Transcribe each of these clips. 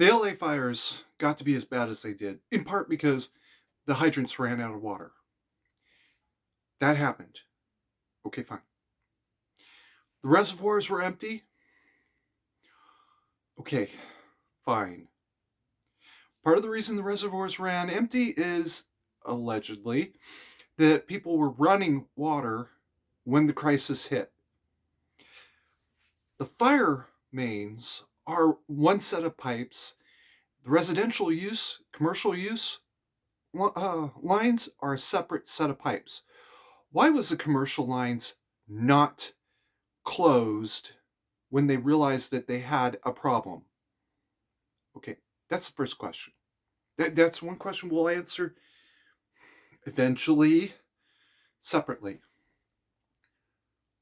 The LA fires got to be as bad as they did, in part because the hydrants ran out of water. That happened. Okay, fine. The reservoirs were empty. Okay, fine. Part of the reason the reservoirs ran empty is allegedly that people were running water when the crisis hit. The fire mains are one set of pipes. The residential use, commercial use lines are a separate set of pipes. Why was the commercial lines not closed when they realized that they had a problem? Okay, that's the first question. That's one question we'll answer eventually separately.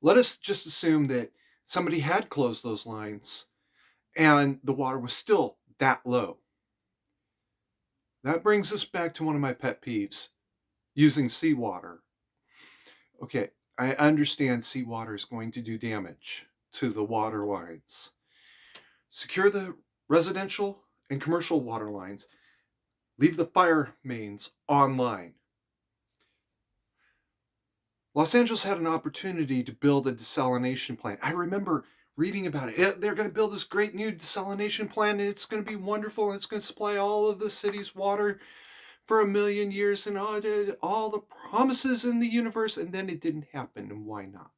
Let us just assume that somebody had closed those lines and the water was still that low. That brings us back to one of my pet peeves, using seawater. Okay, I understand seawater is going to do damage to the water lines. Secure the residential and commercial water lines. Leave the fire mains online. Los Angeles had an opportunity to build a desalination plant. I remember reading about it. They're going to build this great new desalination plant, and it's going to be wonderful, and it's going to supply all of the city's water for 1,000,000 years, and all the promises in the universe, and then it didn't happen. And why not?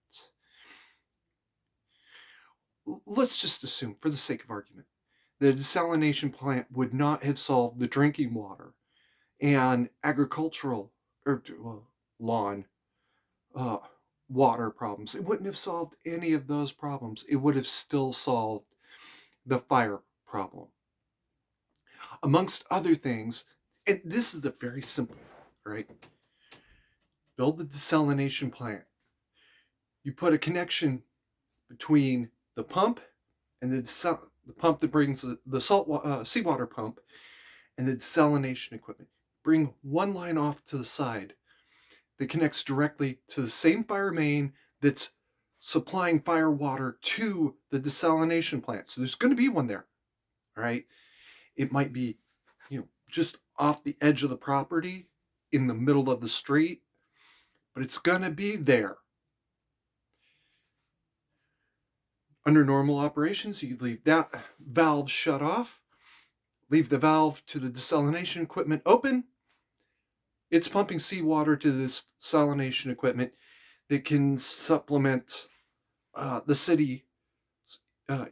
Let's just assume, for the sake of argument, the desalination plant would not have solved the drinking water and agricultural or lawn uh, water problems. It wouldn't have solved any of those problems. It would have still solved the fire problem. Amongst other things, and this is the very simple, right? Build the desalination plant. You put a connection between the pump and the pump that brings the seawater pump and the desalination equipment. Bring one line off to the side that connects directly to the same fire main that's supplying fire water to the desalination plant. So there's going to be one there, all right? It might be, just off the edge of the property in the middle of the street, but it's going to be there. Under normal operations, you leave that valve shut off, leave the valve to the desalination equipment open. It's pumping seawater to this desalination equipment that can supplement the city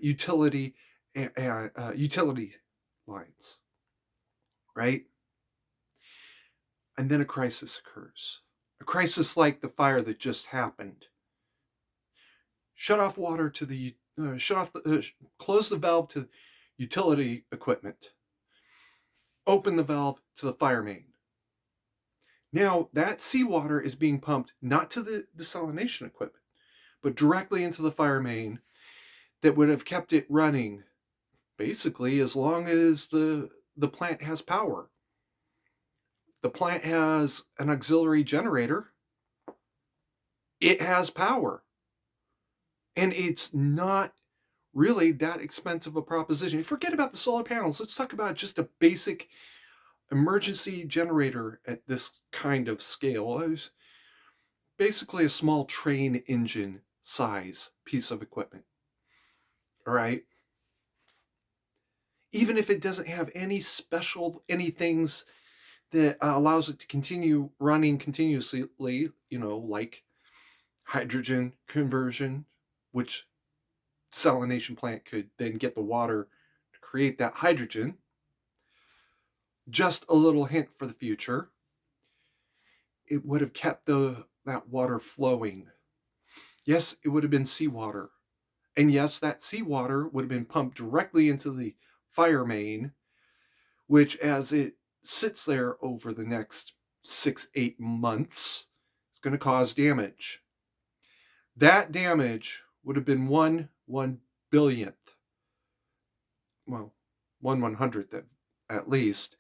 utility utility lines, right? And then a crisis occurs. A crisis like the fire that just happened. Shut off water to the close the valve to utility equipment. Open the valve to the fire main. Now that seawater is being pumped not to the desalination equipment, but directly into the fire main that would have kept it running basically as long as the plant has power. The plant has an auxiliary generator. It has power. And it's not really that expensive a proposition. Forget about the solar panels. Let's talk about just a basic emergency generator at this kind of scale. It's basically a small train engine size piece of equipment. All right. Even if it doesn't have any things that allows it to continue running continuously, like hydrogen conversion, which desalination plant could then get the water to create that hydrogen. Just a little hint for the future. It would have kept that water flowing. Yes, it would have been seawater. And yes, that seawater would have been pumped directly into the fire main, which as it sits there over the next 6-8 months, is going to cause damage. That damage would have been 1/1,000,000th. Well, 1/100th at least.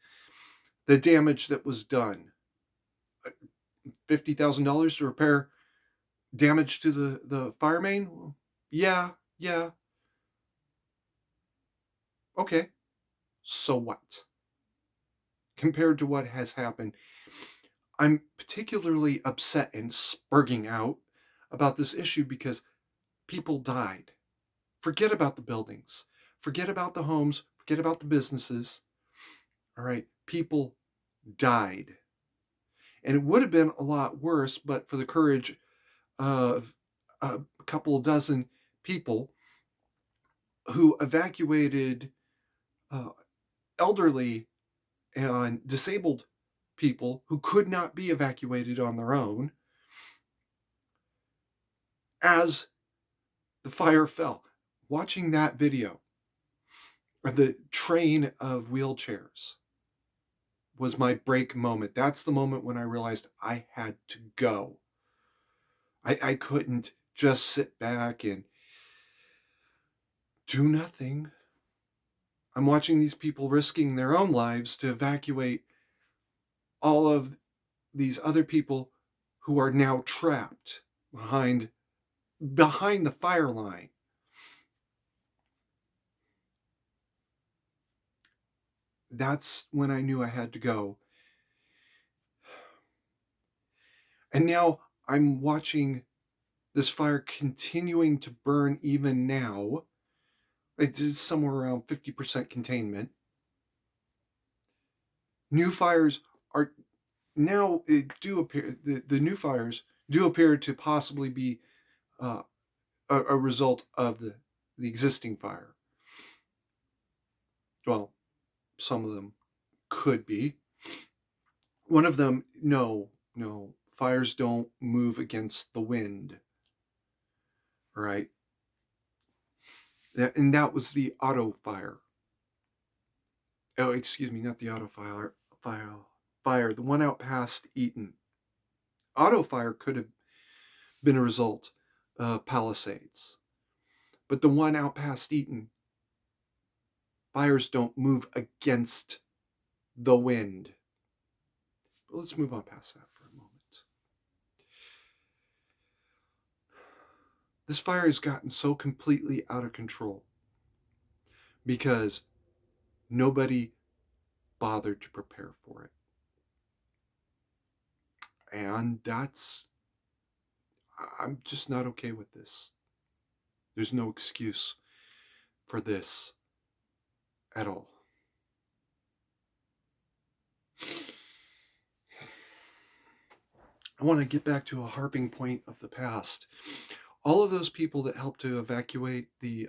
The damage that was done. $50,000 to repair damage to the fire main? Yeah. Okay. So what? Compared to what has happened, I'm particularly upset and spurging out about this issue because people died. Forget about the buildings. Forget about the homes. Forget about the businesses. All right. People died. And it would have been a lot worse, but for the courage of a couple dozen people who evacuated uh, elderly and disabled people who could not be evacuated on their own as the fire fell. Watching that video of the train of wheelchairs was my break moment. That's the moment when I realized I had to go. I couldn't just sit back and do nothing. I'm watching these people risking their own lives to evacuate all of these other people who are now trapped behind the fire line. That's when I knew I had to go. And now I'm watching this fire continuing to burn even now. It is somewhere around 50% containment. New fires are now, it do appear, the new fires do appear to possibly be uh, a result of the existing fire. Well, some of them could be. One of them, no, fires don't move against the wind, right? And that was the auto fire. Oh, excuse me, not the auto fire, the one out past Eaton. Auto fire could have been a result of Palisades, but the one out past Eaton, fires don't move against the wind. But let's move on past that for a moment. This fire has gotten so completely out of control because nobody bothered to prepare for it. And I'm just not okay with this. There's no excuse for this at all. I want to get back to a harping point of the past. All of those people that helped to evacuate the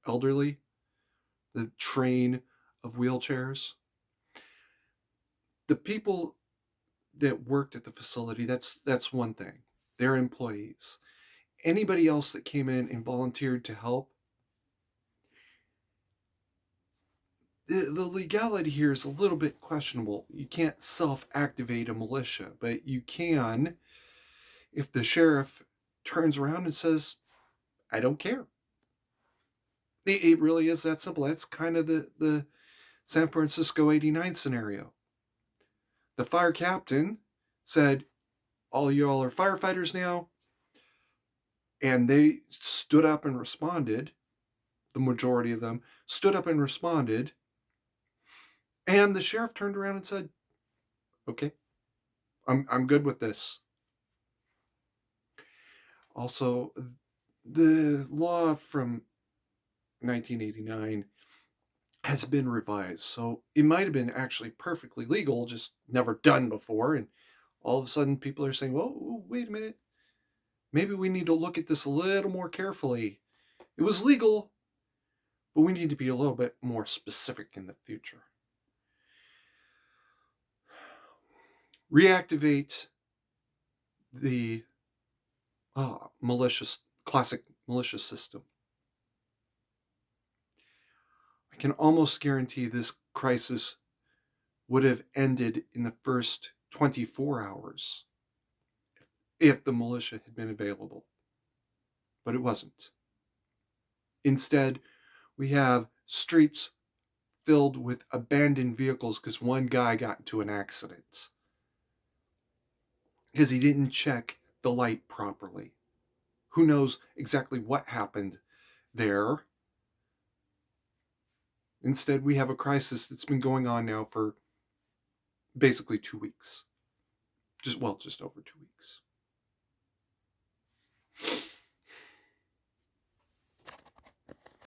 elderly, the train of wheelchairs, the people that worked at the facility, that's one thing. They're employees. Anybody else that came in and volunteered to help, the legality here is a little bit questionable. You can't self-activate a militia, but you can if the sheriff turns around and says, I don't care. It really is that simple. That's kind of the San Francisco 89 scenario. The fire captain said, all y'all are firefighters now. And they stood up and responded. The majority of them stood up and responded. And the sheriff turned around and said, okay, I'm good with this. Also, the law from 1989 has been revised. So it might have been actually perfectly legal, just never done before. And all of a sudden people are saying, whoa, wait a minute. Maybe we need to look at this a little more carefully. It was legal, but we need to be a little bit more specific in the future. Reactivate the classic malicious system. I can almost guarantee this crisis would have ended in the first 24 hours if the militia had been available. But it wasn't. Instead, we have streets filled with abandoned vehicles because one guy got into an accident because he didn't check the light properly. Who knows exactly what happened there? Instead, we have a crisis that's been going on now for basically 2 weeks. Just over 2 weeks.